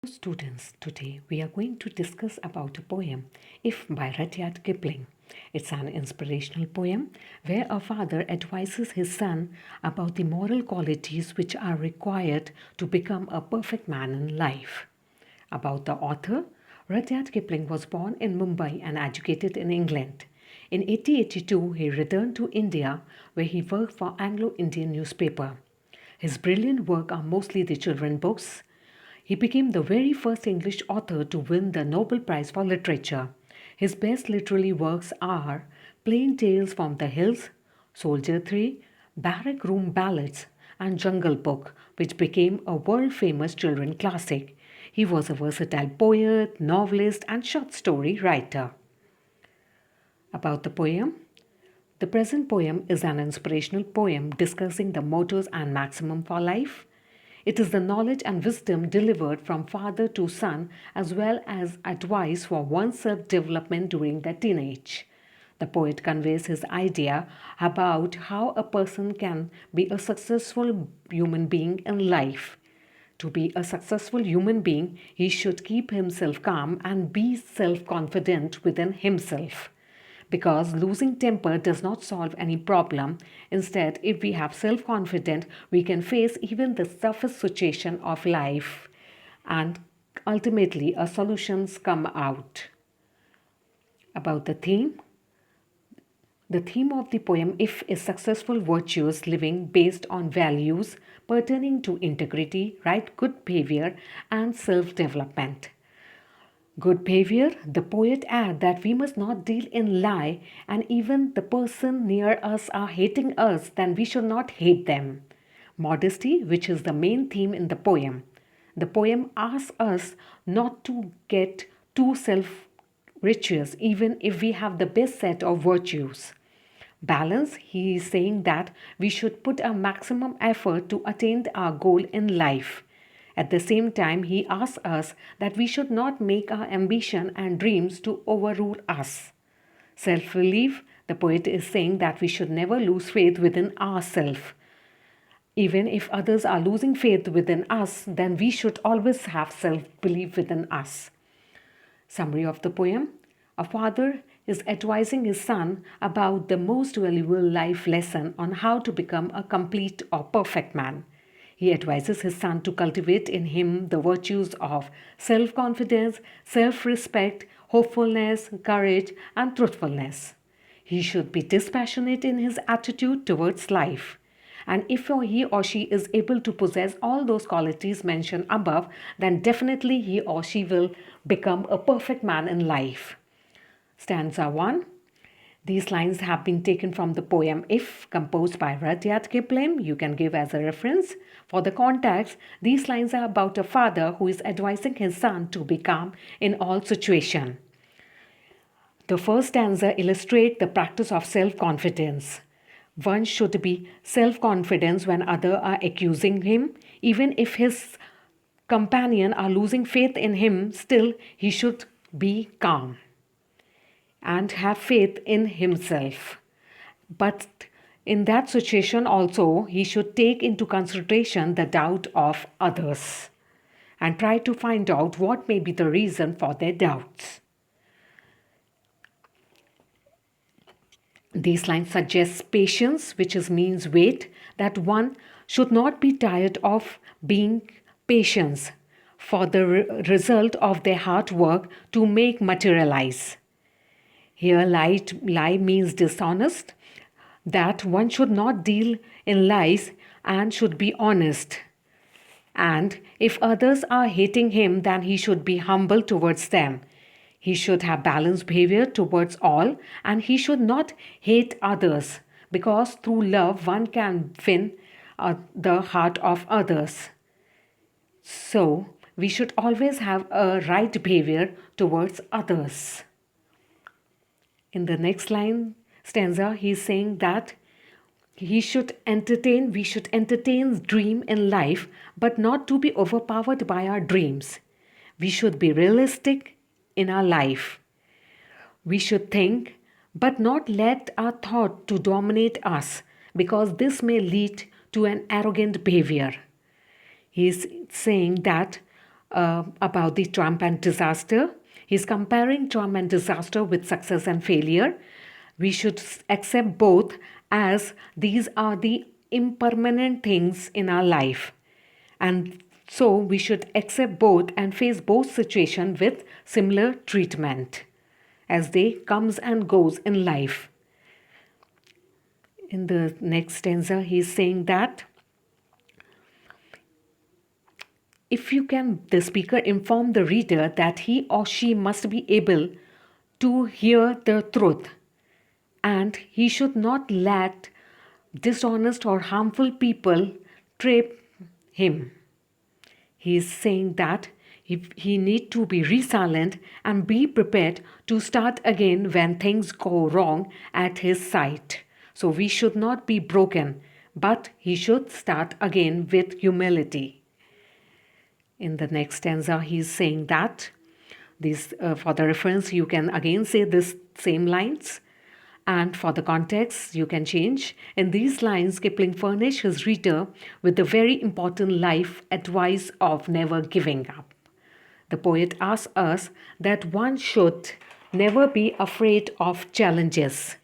Students, today we are going to discuss about a poem, If by Rudyard Kipling. It's an inspirational poem where a father advises his son about the moral qualities which are required to become a perfect man in life. About the author, Rudyard Kipling was born in Mumbai and educated in England. In 1882, he returned to India where he worked for Anglo-Indian newspaper. His brilliant work are mostly the children books. He became the very first English author to win the Nobel Prize for Literature. His best literary works are Plain Tales from the Hills, Soldier 3, Barrack Room Ballads, and Jungle Book, which became a world-famous children classic. He was a versatile poet, novelist, and short story writer. About the poem, the present poem is an inspirational poem discussing the mottos and maximum for life. It is the knowledge and wisdom delivered from father to son as well as advice for one's self-development during the teenage. The poet conveys his idea about how a person can be a successful human being in life. To be a successful human being, he should keep himself calm and be self-confident within himself. Because losing temper does not solve any problem. Instead, if we have self-confidence, we can face even the toughest situation of life and ultimately our solutions come out. About the theme of the poem If is successful virtuous living based on values pertaining to integrity, right good behavior and self-development. Good behavior, the poet adds that we must not deal in lie and even the person near us are hating us, then we should not hate them. Modesty, which is the main theme in the poem. The poem asks us not to get too self-righteous even if we have the best set of virtues. Balance, he is saying that we should put our maximum effort to attain our goal in life. At the same time, he asks us that we should not make our ambition and dreams to overrule us. Self-relief, the poet is saying that we should never lose faith within ourselves. Even if others are losing faith within us, then we should always have self-belief within us. Summary of the poem. A father is advising his son about the most valuable life lesson on how to become a complete or perfect man. He advises his son to cultivate in him the virtues of self-confidence, self-respect, hopefulness, courage, and truthfulness. He should be dispassionate in his attitude towards life. And if he or she is able to possess all those qualities mentioned above, then definitely he or she will become a perfect man in life. Stanza 1. These lines have been taken from the poem If, composed by Rudyard Kipling. You can give as a reference. For the context, these lines are about a father who is advising his son to be calm in all situations. The first stanza illustrates the practice of self-confidence. One should be self-confident when others are accusing him. Even if his companion are losing faith in him, still he should be calm and have faith in himself. But in that situation also, he should take into consideration the doubt of others and try to find out what may be the reason for their doubts. These lines suggest patience, which means wait, that one should not be tired of being patient for the result of their hard work to make materialize. Here, lie means dishonest, that one should not deal in lies and should be honest. And if others are hating him, then he should be humble towards them. He should have balanced behavior towards all and he should not hate others because through love one can win the heart of others. So, we should always have a right behavior towards others. In the next stanza, he is saying that we should entertain dream in life, but not to be overpowered by our dreams. We should be realistic in our life. We should think, but not let our thought to dominate us, because this may lead to an arrogant behavior. He is saying that about the triumph and disaster. He's comparing triumph and disaster with success and failure. We should accept both, as these are the impermanent things in our life. And so we should accept both and face both situations with similar treatment as they comes and goes in life. In the next stanza, he is saying that if you can, the speaker inform the reader that he or she must be able to hear the truth, and he should not let dishonest or harmful people trap him. He is saying that he need to be resilient and be prepared to start again when things go wrong at his side. So we should not be broken, but he should start again with humility. In the next stanza, he is saying that this, for the reference, you can again say this same lines. And for the context, you can change. In these lines, Kipling furnished his reader with the very important life advice of never giving up. The poet asks us that one should never be afraid of challenges.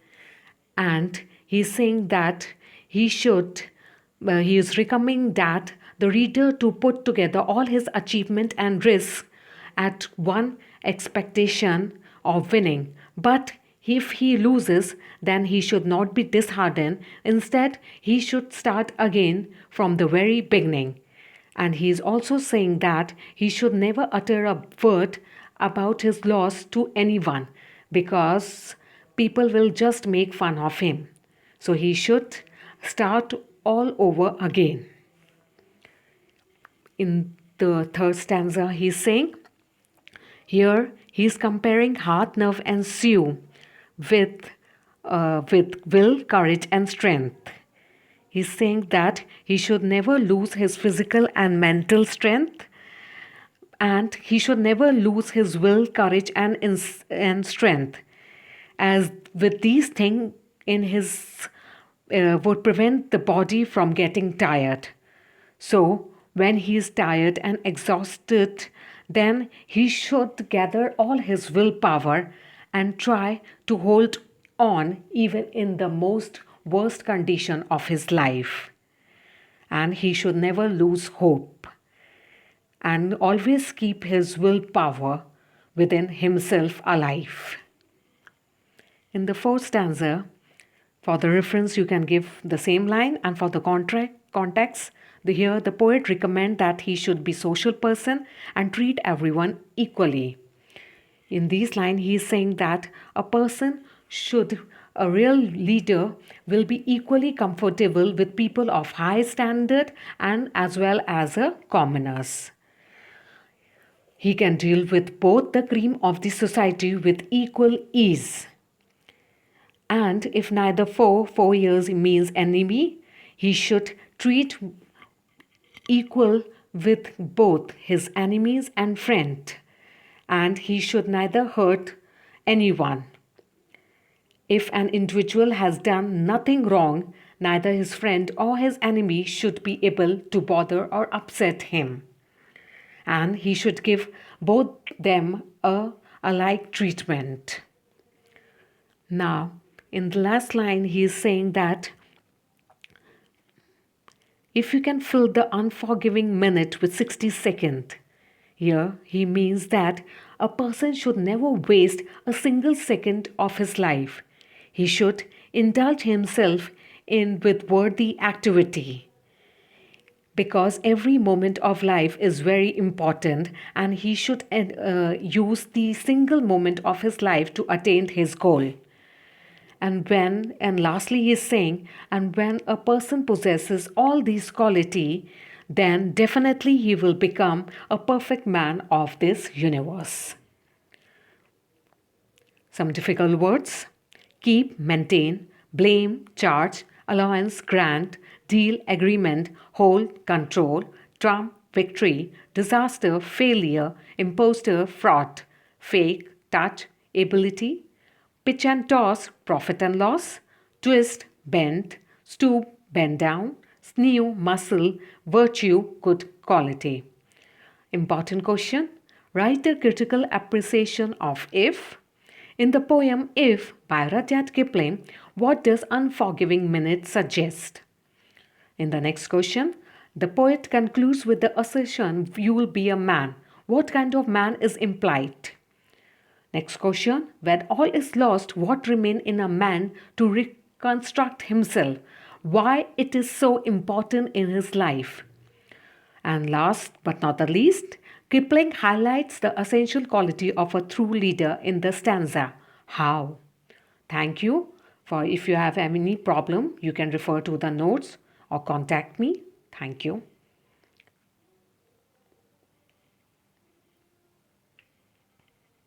And he's saying that he is recommending that the reader to put together all his achievement and risk at one expectation of winning. But if he loses, then he should not be disheartened. Instead, he should start again from the very beginning. And he is also saying that he should never utter a word about his loss to anyone, because people will just make fun of him. So he should start all over again. In the third stanza, he is saying, here he is comparing heart, nerve and sinew with will, courage and strength. He's saying that he should never lose his physical and mental strength, and he should never lose his will, courage and strength, as with these things in his would prevent the body from getting tired. So when he is tired and exhausted, then he should gather all his willpower and try to hold on even in the most worst condition of his life. And he should never lose hope and always keep his willpower within himself alive. In the fourth stanza, for the reference you can give the same line, and for the context, here the poet recommends that he should be social person and treat everyone equally. In these lines, he is saying that a real leader will be equally comfortable with people of high standard and as well as commoners. He can deal with both the cream of the society with equal ease. And if neither four years means enemy, he should treat equal with both his enemies and friend, and he should neither hurt anyone. If an individual has done nothing wrong, neither his friend or his enemy should be able to bother or upset him. And he should give both them a alike treatment. Now, in the last line, he is saying that if you can fill the unforgiving minute with 60 seconds, here he means that a person should never waste a single second of his life. He should indulge himself with worthy activity, because every moment of life is very important, and he should use the single moment of his life to attain his goal. And lastly, he is saying, and when a person possesses all these qualities, then definitely he will become a perfect man of this universe. Some difficult words: keep, maintain, blame, charge, allowance, grant, deal, agreement, hold, control, trump, victory, disaster, failure, impostor, fraud, fake, touch, ability, pitch and toss, profit and loss, twist, bend, stoop, bend down, sinew, muscle, virtue, good quality. Important question. Write a critical appreciation of If. In the poem If by Rudyard Kipling, what does unforgiving minute suggest? In the next question, the poet concludes with the assertion, you will be a man. What kind of man is implied? Next question, when all is lost, what remains in a man to reconstruct himself? Why it is so important in his life? And last but not the least, Kipling highlights the essential quality of a true leader in the stanza. How? Thank you. For if you have any problem, you can refer to the notes or contact me. Thank you.